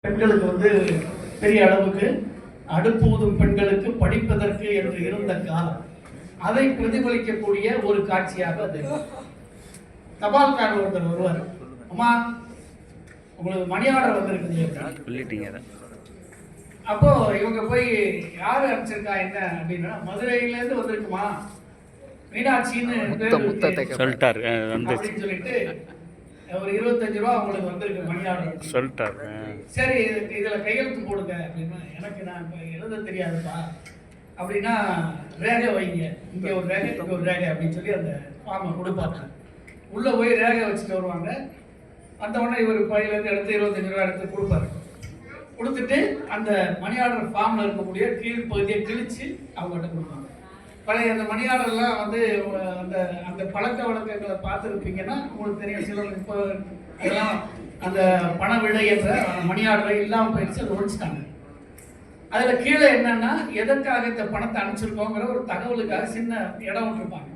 பெண்களுக்கு பெரிய அளவுக்கு அடுப்பு ஊதும் பெண்களுக்கு படிப்பதற்கு என்று இருந்த காலம் அதை பிரதிபலிக்கக்கூடிய ஒரு காட்சியாக அது. தபால்காரர் ஒருத்தர் வருவார், அம்மா உங்களுக்கு மணி ஆர்டர் வந்திருக்கு. அப்போ இவங்க போய் யாரு அனுப்பிச்சிருக்கா என்ன அப்படின்னா, மதுரையில இருந்து வந்திருக்குமா மீனாட்சின்னு சொல்லிட்டாரு அப்படின்னு சொல்லிட்டு ஒரு 25 ரூபா உங்களுக்கு வந்திருக்கு மணி ஆர்டர் சொல்லிட்டாரு. சரி இதுல கையெழுத்து போடுங்க அப்படின்னா, எனக்கு நான் இப்ப எழுத தெரியாதுப்பா அப்படின்னா, ரேகை வைங்க, இங்க ஒரு ரேகை இங்க ஒரு ரேகை அப்படின்னு சொல்லி அந்த ஃபார்மை கொடுப்பாங்க. உள்ள போய் ரேகை வச்சுட்டு வருவாங்க. அந்த உடனே இவர் பையிலேருந்து எடுத்து 25 ரூபா எடுத்து கொடுப்பாரு. கொடுத்துட்டு அந்த மணி ஆர்டர் ஃபார்ம்ல இருக்கக்கூடிய கீழ் பகுதியை கிழிச்சு அவங்ககிட்ட கொடுப்பாங்க. பழைய அந்த மணி ஆர்டர்லாம் அந்த அந்த பழக்க வழக்கங்களை பார்த்துருப்பீங்கன்னா உங்களுக்கு தெரியும். சில இப்போ அதெல்லாம் அந்த பண விடை என்ற மணி ஆர்டரை இல்லாமல் போயிடுச்சு, அதை ஒழிச்சிட்டாங்க. அதில் கீழே என்னன்னா, எதற்காக இந்த பணத்தை அனுப்பிச்சிருக்கோங்கிற ஒரு தகவலுக்காக சின்ன இடம் விட்டுருப்பாங்க.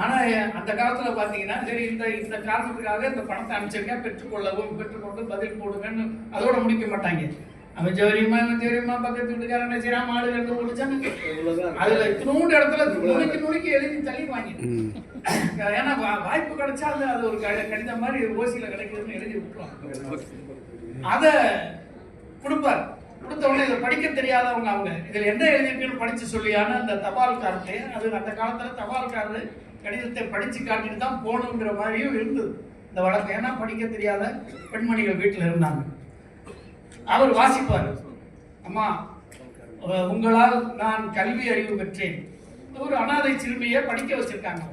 ஆனால் அந்த காலத்தில் பார்த்தீங்கன்னா, சரி இந்த காரணத்துக்காக இந்த பணத்தை அனுப்பிச்சிருக்கேன், பெற்றுக்கொண்டு பதில் போடுங்கன்னு அதோட முடிக்க மாட்டாங்க. அவன் ஜோரியமா பக்கத்து வீட்டுக்காரன் செய்யறா, மாடு ரெண்டு முடிச்சாங்க. அதுல இத்தினூண்டு இடத்துல நுணுக்கி எழுதி தள்ளிடுவாங்க. ஏன்னா வாய்ப்பு கிடைச்சா அது ஒரு கடிதம் மாதிரி ஓசியில கிடைக்குதுன்னு எழுதி விட்டுருவாங்க. அதை கொடுப்பார். கொடுத்த உடனே இதை படிக்க தெரியாதவங்க அவங்க இதுல என்ன எழுதிருக்குன்னு படிச்சு சொல்லியான அந்த தபால்காரத்தை, அது அந்த காலத்துல தபால்காரர் கடிதத்தை படிச்சு காட்டிட்டு தான் போகணுங்கிற மாதிரியும் இருந்தது இந்த வழக்கம். ஏன்னா படிக்க தெரியாத பெண்மணிகள் வீட்டுல இருந்தாங்க. அவர் வாசிப்பார், அம்மா உங்களால் நான் கல்வி அறிவு பெற்றேன். ஒரு அனாதை சிறுமியை படிக்க வச்சிருக்காங்க.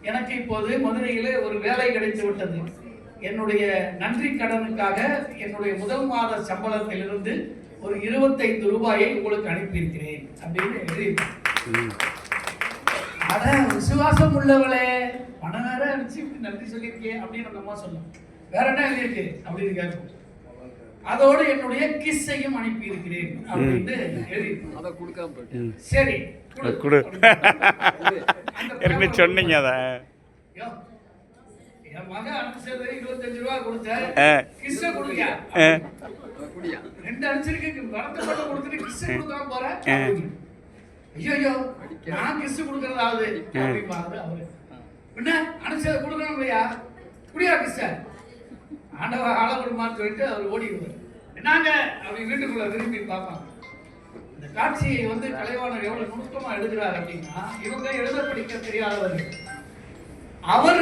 எனக்கு இப்போது மதுரையிலே ஒரு வேலை கிடைத்து விட்டது. என்னுடைய நன்றி கடனுக்காக என்னுடைய முதல் மாத சம்பளத்திலிருந்து ஒரு 25 ரூபாயை உங்களுக்கு அனுப்பியிருக்கிறேன் அப்படின்னு எழுதி. அட விசுவாசம் உள்ளவளே, பணம் வேற அனுப்பிச்சு நன்றி சொல்லியிருக்கேன் அப்படின்னு அந்த அம்மா சொல்லும். வேற என்ன எழுதியிருக்கு அப்படின்னு கேட்கும். அதோடு என்னுடைய கிஸ்ஸையும் அனுப்பி இருக்கிறேன் அப்படின்னு எழுதி. சரி சொன்னீங்க. என் மகன் அனுப்பிச்சது 25 ரூபா கொடுத்தேன், கிஸ்ஸ கொடுக்க 2 அனுப்பிச்சிருக்கு, வரத்தை கொடுத்துட்டு கிஸ்ஸ கொடுக்காம போறேன். ஐயோ நான் கிஸ் கொடுக்கறதாவது அப்படிப்பாரு அவரு. என்ன அனுப்பிச்சதை கொடுக்கணும் இல்லையா, குடியா கிஸ்ஸ ஆண்டவ ஆள விடுமான்னு சொல்லிட்டு அவர் ஓடிடுவார். என்னங்க அப்படி வீட்டுக்குள்ள விரும்பி பார்ப்பாங்க. இந்த காட்சியை கலைவாணர் எவ்வளவு நுணுக்கமா எழுதுறாரு அப்படின்னா, இவங்க எழுத படிக்க தெரியாதவர்கள். அவர்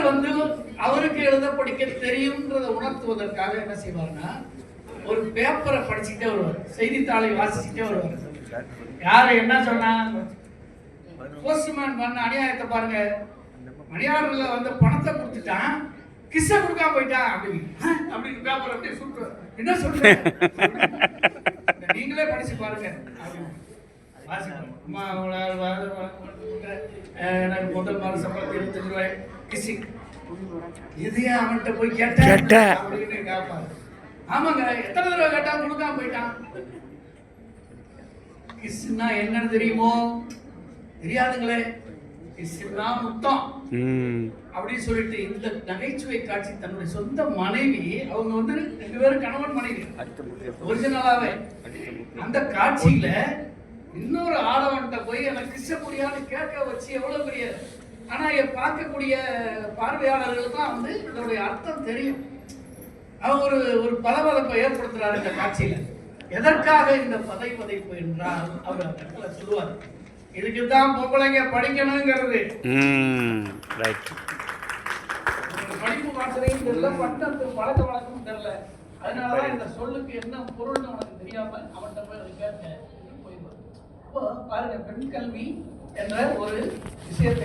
அவருக்கு எழுத படிக்க தெரியும்ன்றதை உணர்த்துவதற்காக என்ன செய்வார்னா, ஒரு பேப்பரை படிச்சுட்டே வருவார், செய்தித்தாளை வாசிச்சுட்டே வருவார். யாரு என்ன சொன்னா, போஸ்ட்மேன் பண்ண அநியாயத்தை பாருங்க, மணியாளர்ல பணத்தை கொடுத்துட்டான், கிஸ்ஸ கொடுக்காம போயிட்டான் அப்படின்னு பேப்பர் அப்படியே சுட்டு. என்ன சொல்றேன் நீங்களே படிச்சு பாருங்க. எனக்கு முதல் மாத சம்பளம் 25 ரூபாய் கிஸ்ஸி, இதையே அவன்கிட்ட போய் கேட்டேன் அப்படின்னு கேட்பாரு. ஆமாங்க, எத்தனை தடவை கேட்டான் கொடுக்காம போயிட்டான். கிஸ்னா என்னன்னு தெரியுமோ? தெரியாதுங்களே. முத்தம் அப்படின்னு சொல்லிட்டு இந்த நகைச்சுவை காட்சி தன்னுடைய சொந்த மனைவி, அவங்க 2 பேரும் கணவன் மனைவி ஒரிஜினலாவே, அந்த காட்சியில இன்னொரு ஆடவன்கிட்ட போய் எனக்கு கிஸ்ஸ முடியாதுன்னு கேட்க வச்சு எவ்வளவு பெரிய. ஆனா பார்க்கக்கூடிய பார்வையாளர்களுக்கும் இதனுடைய அர்த்தம் தெரியும். அவர் ஒரு பதவதப்பை ஏற்படுத்துறாரு இந்த காட்சியில. எதற்காக இந்த பதைப்பு என்றால் அவர் அந்த இடத்துல சொல்லுவார், இதுக்குதான் பொம்பளைங்க படிக்கணுங்கிறது. படிப்பு மாத்திரையும் தெரியல, பட்டத்து பழக்க வழக்கமும் தெரியல. அதனாலதான் இந்த சொல்லுக்கு என்ன பொருள்னு உனக்கு தெரியாம அவன்கிட்ட போய் அதை கேட்க போயிடுவார். அப்போ பாருங்க, பெண் கல்வி என்ற ஒரு விஷயத்தை